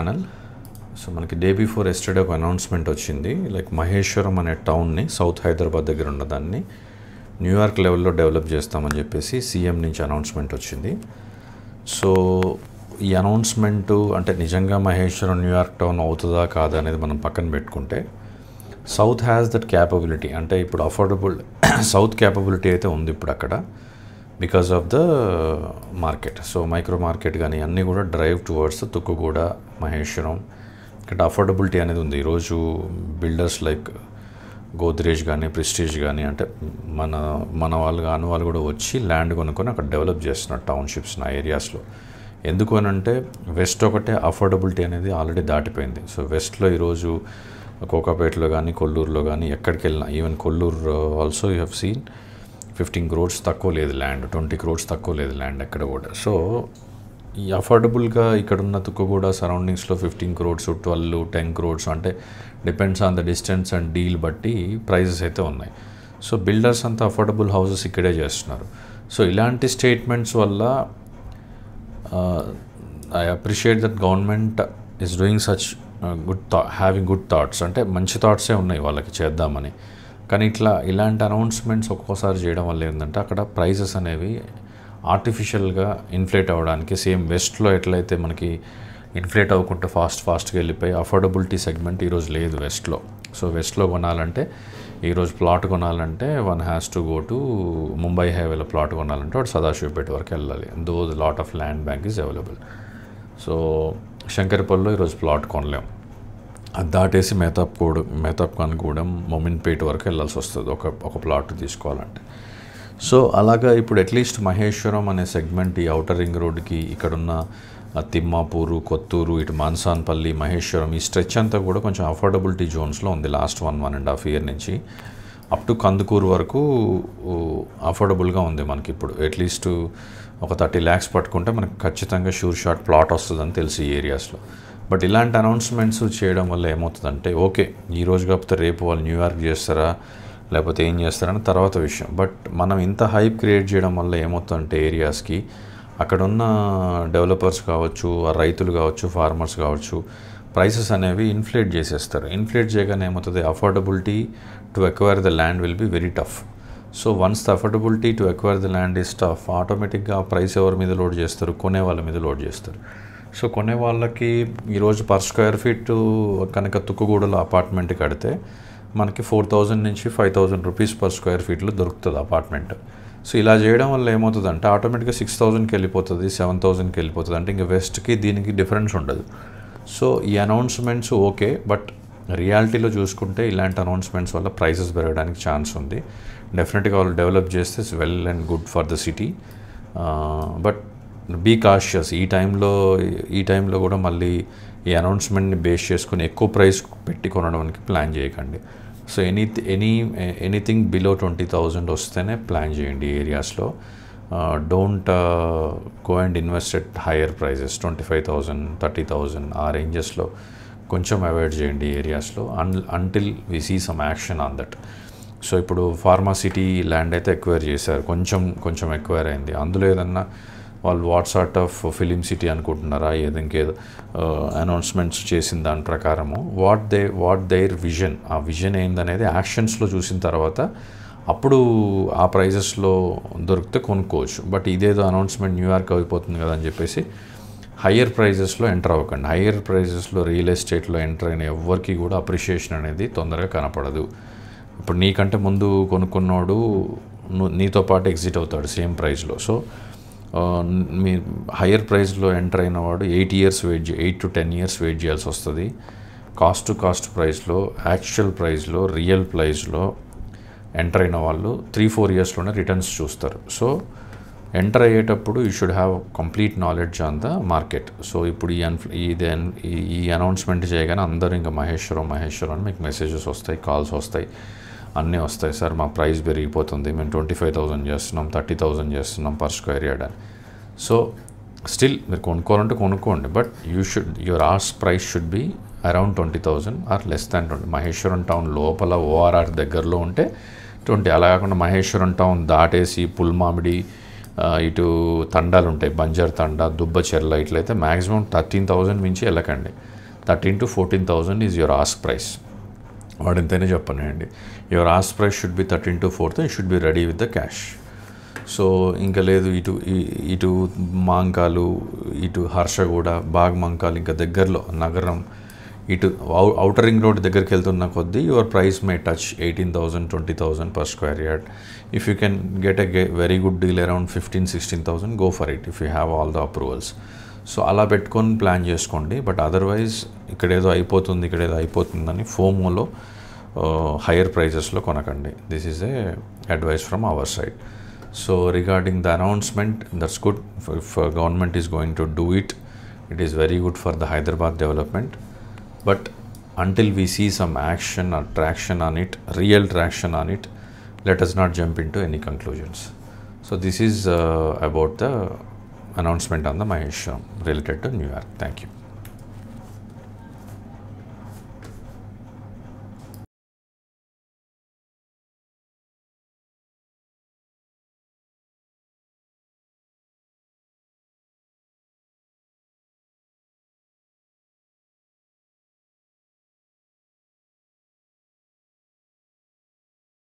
Channel. So మనకి day before yesterday ఒక announcement వచ్చింది, లైక్ మహేశ్వరం అనే టౌన్ని సౌత్ హైదరాబాద్ దగ్గర ఉన్నదాన్ని న్యూయార్క్ లెవెల్లో డెవలప్ చేస్తామని చెప్పేసి సీఎం నుంచి అనౌన్స్మెంట్ వచ్చింది. సో ఈ అనౌన్స్మెంటు అంటే నిజంగా మహేశ్వరం న్యూయార్క్ టౌన్ అవుతుందా కాదా అనేది మనం పక్కన పెట్టుకుంటే, సౌత్ హ్యాస్ దట్ క్యాపబిలిటీ. అంటే ఇప్పుడు అఫోర్డబుల్ సౌత్ క్యాపబిలిటీ అయితే ఉంది ఇప్పుడు అక్కడ, because of the market. So micro market కానీ అన్నీ కూడా డ్రైవ్ టువర్డ్స్ తుక్కుగూడ, మహేశ్వరం. ఇక్కడ అఫోర్డబిలిటీ అనేది ఉంది. ఈరోజు బిల్డర్స్ లైక్ గోద్రేజ్ కానీ, ప్రెస్టీజ్ కానీ, అంటే మన వాళ్ళు కూడా వచ్చి ల్యాండ్ కొనుక్కొని అక్కడ డెవలప్ చేస్తున్నారు టౌన్షిప్స్ నా ఏరియాస్లో. ఎందుకు అని అంటే వెస్ట్ ఒకటే అఫోర్డబిలిటీ అనేది ఆల్రెడీ దాటిపోయింది. సో వెస్ట్లో ఈరోజు కోకాపేటలో కానీ, కొల్లూరులో కానీ, ఎక్కడికి వెళ్ళినా, even Kollur also you have seen 15 crores తక్కువ లేదు ల్యాండ్, 20 crores తక్కువ లేదు ల్యాండ్ ఎక్కడ కూడా. సో ఈ అఫోర్డబుల్గా ఇక్కడున్న తుక్కుగూడ సరౌండింగ్స్లో 15 crores, 12, 10 crores అంటే depends on the distance and deal బట్టి ప్రైజెస్ అయితే ఉన్నాయి. సో బిల్డర్స్ అంతా అఫోర్డబుల్ హౌసెస్ ఇక్కడే చేస్తున్నారు. సో ఇలాంటి స్టేట్మెంట్స్ వల్ల I appreciate that government is doing such having good thoughts. అంటే మంచి థాట్సే ఉన్నాయి వాళ్ళకి చేద్దామని. కానీ ఇలాంటి అనౌన్స్మెంట్స్ ఒక్కోసారి చేయడం వల్ల ఏంటంటే అక్కడ ప్రైజెస్ అనేవి ఆర్టిఫిషియల్గా ఇన్ఫ్లేట్ అవ్వడానికి, సేమ్ వెస్ట్లో ఎట్లయితే మనకి ఇన్ఫ్లేట్ అవ్వకుండా ఫాస్ట్గా వెళ్ళిపోయి అఫోర్డబిలిటీ సెగ్మెంట్ ఈరోజు లేదు వెస్ట్లో. సో వెస్ట్లో కొనాలంటే ఈరోజు ప్లాట్ కొనాలంటే one has to go to Mumbai హైవేలో ప్లాట్ కొనాలంటే వాడు సదాశివపేట వరకు వెళ్ళాలి. Though the lot of land bank is available. So శంకరపల్లిలో ఈరోజు ప్లాట్ కొనలేం, అది దాటేసి మేతాబ్ ఖాన్గూడెం, మొమిన్పేట వరకు వెళ్ళాల్సి వస్తుంది ఒక ప్లాట్ తీసుకోవాలంటే. సో అలాగా ఇప్పుడు అట్లీస్ట్ మహేశ్వరం అనే సెగ్మెంట్ ఈ ఔటర్ రింగ్ రోడ్కి ఇక్కడున్న తిమ్మాపూరు, కొత్తూరు, ఇటు మాన్సాన్పల్లి, మహేశ్వరం ఈ స్ట్రెచ్ అంతా కూడా కొంచెం అఫోర్డబిలిటీ జోన్స్లో ఉంది లాస్ట్ 1.5 year నుంచి. అప్ టు కందుకూరు వరకు అఫోర్డబుల్గా ఉంది మనకి. ఇప్పుడు అట్లీస్ట్ ఒక 30 lakhs పట్టుకుంటే మనకు ఖచ్చితంగా షూర్ షాట్ ప్లాట్ వస్తుందని తెలిసి ఈ ఏరియాస్లో. బట్ ఇలాంటి అనౌన్స్మెంట్స్ చేయడం వల్ల ఏమవుతుందంటే, ఓకే ఈరోజు కాకపోతే రేపు వాళ్ళు న్యూయార్క్ చేస్తారా లేకపోతే ఏం చేస్తారని తర్వాత విషయం. బట్ మనం ఇంత హైప్ క్రియేట్ చేయడం వల్ల ఏమవుతుందంటే ఏరియాస్కి అక్కడున్న డెవలపర్స్ కావచ్చు, రైతులు కావచ్చు, ఫార్మర్స్ కావచ్చు, ప్రైసెస్ అనేవి ఇన్ఫ్లేట్ చేసేస్తారు. ఇన్ఫ్లేట్ చేయగానే ఏమవుతుంది, affordability to acquire the land will be very tough. So once the affordability to acquire the land is tough, ఆటోమేటిక్గా ప్రైస్ ఎవరి మీద లోడ్ చేస్తారు, కొనే వాళ్ళ మీద లోడ్ చేస్తారు. సో కొనే వాళ్ళకి ఈరోజు పర్ స్క్వేర్ ఫీట్ కనుక తుక్కుగూడలో అపార్ట్మెంట్ కడితే మనకి 4,000 నుంచి 5,000 రూపీస్ పర్ స్క్వేర్ ఫీట్లో దొరుకుతుంది అపార్ట్మెంట్. సో ఇలా చేయడం వల్ల ఏమవుతుందంటే ఆటోమేటిక్గా 6,000కి వెళ్ళిపోతుంది, 7,000కి వెళ్ళిపోతుంది. అంటే ఇంకా వెస్ట్కి దీనికి డిఫరెన్స్ ఉండదు. సో ఈ అనౌన్స్మెంట్స్ ఓకే, బట్ రియాలిటీలో చూసుకుంటే ఇలాంటి అనౌన్స్మెంట్స్ వల్ల ప్రైసెస్ పెరగడానికి ఛాన్స్ ఉంది. డెఫినెట్గా వాళ్ళు డెవలప్ చేస్తే well and good for the city. But be cautious. ఈ టైంలో కూడా మళ్ళీ ఈ అనౌన్స్మెంట్ని బేస్ చేసుకుని ఎక్కువ ప్రైస్ పెట్టి కొనడానికి ప్లాన్ చేయకండి. సో ఎనీథింగ్ బిలో 20,000 వస్తేనే ప్లాన్ చేయండి ఈ ఏరియాస్లో. Don't go and invest at higher prices 25,000, 30,000 ఆ రేంజెస్లో కొంచెం అవాయిడ్ చేయండి ఈ ఏరియాస్లో until we see some action on that. So ఇప్పుడు ఫార్మాసిటీ ల్యాండ్ అయితే ఎక్వైర్ చేశారు, కొంచెం ఎక్వైర్ అయింది. అందులో ఏదన్నా వాళ్ళు వాట్సాట్ ఆఫ్ ఫిలిం సిటీ అనుకుంటున్నారా, ఇంకేదో అనౌన్స్మెంట్స్ చేసిన దాని ప్రకారము వాట్ దేర్ విజన్, ఆ విజన్ ఏందనేది యాక్షన్స్లో చూసిన తర్వాత అప్పుడు ఆ ప్రైజెస్లో దొరికితే కొనుక్కోవచ్చు. బట్ ఇదేదో అనౌన్స్మెంట్ న్యూయార్క్ అయిపోతుంది కదా అని చెప్పేసి హయ్యర్ ప్రైజెస్లో ఎంటర్ అవ్వకండి. హయ్యర్ ప్రైజెస్లో రియల్ ఎస్టేట్లో ఎంటర్ అయిన ఎవరికి కూడా అప్రిషియేషన్ అనేది తొందరగా కనపడదు. ఇప్పుడు నీకంటే ముందు కొనుక్కున్నోడు నీతో పాటు ఎగ్జిట్ అవుతాడు సేమ్ ప్రైస్లో. సో మీ హయ్యర్ ప్రైస్లో ఎంటర్ అయిన వాడు 8 to 10 years వెయిట్ చేయాల్సి వస్తుంది. కాస్ట్ ప్రైస్లో, యాక్చువల్ ప్రైస్లో, రియల్ ప్రైస్లో ఎంటర్ అయిన వాళ్ళు 3-4 yearsలోనే రిటర్న్స్ చూస్తారు. సో ఎంటర్ అయ్యేటప్పుడు you should have complete knowledge on the market. So ఇప్పుడు ఈ అనౌన్స్మెంట్ చేయగానే అందరూ ఇంకా మహేశ్వరం అని మీకు మెసేజెస్ వస్తాయి, కాల్స్ వస్తాయి, అన్నీ వస్తాయి. సార్ మా ప్రైస్ పెరిగిపోతుంది, మేము 25,000 చేస్తున్నాం, 30,000 చేస్తున్నాం పర్ స్క్వేర్ యార్డ్ అని. సో స్టిల్ మీరు కొనుక్కోవాలంటే కొనుక్కోండి, but your ask price should be around 20,000 or less than 20. Maheshwaram town లోపల ORR దగ్గరలో ఉంటే 20. అలా కాకుండా మహేశ్వరం టౌన్ దాటేసి పుల్మామిడి, ఇటు తండాలు ఉంటాయి, బంజర్ తండా, దుబ్బచెర్ల, ఇట్లయితే మ్యాక్సిమం 13,000 మించి వెళ్ళకండి. 13,000 to 14,000 is your ask price. వాడు ఎంతైనా చెప్పనండి, your ask price should B 13,000 to 14,000, you should be ready with the cash. So ఇంకా లేదు, ఇటు మాంకాలు, ఇటు హర్షగూడ, బాగ్ మంకాలు, ఇంకా దగ్గరలో నగరం, ఇటు ఔటర్ రింగ్ రోడ్ దగ్గరికి వెళ్తున్న కొద్దీ your price May touch 18,000, 20,000 per square yard. If you can get a very good deal around 15,000-16,000, go for it if you have all the approvals. So అలా పెట్టుకొని ప్లాన్ చేసుకోండి. బట్ అదర్వైజ్ ఇక్కడేదో అయిపోతుందని ఫోమోలో higher ప్రైజెస్లో కొనకండి. This is a advice from our side. So regarding the announcement, that's good. If government is going to do it, it is very good for the Hyderabad development. But until we see some action or traction on it, real traction on it, let us not jump into any conclusions. So this is about the announcement on the Maheshwaram related to New York. Thank you.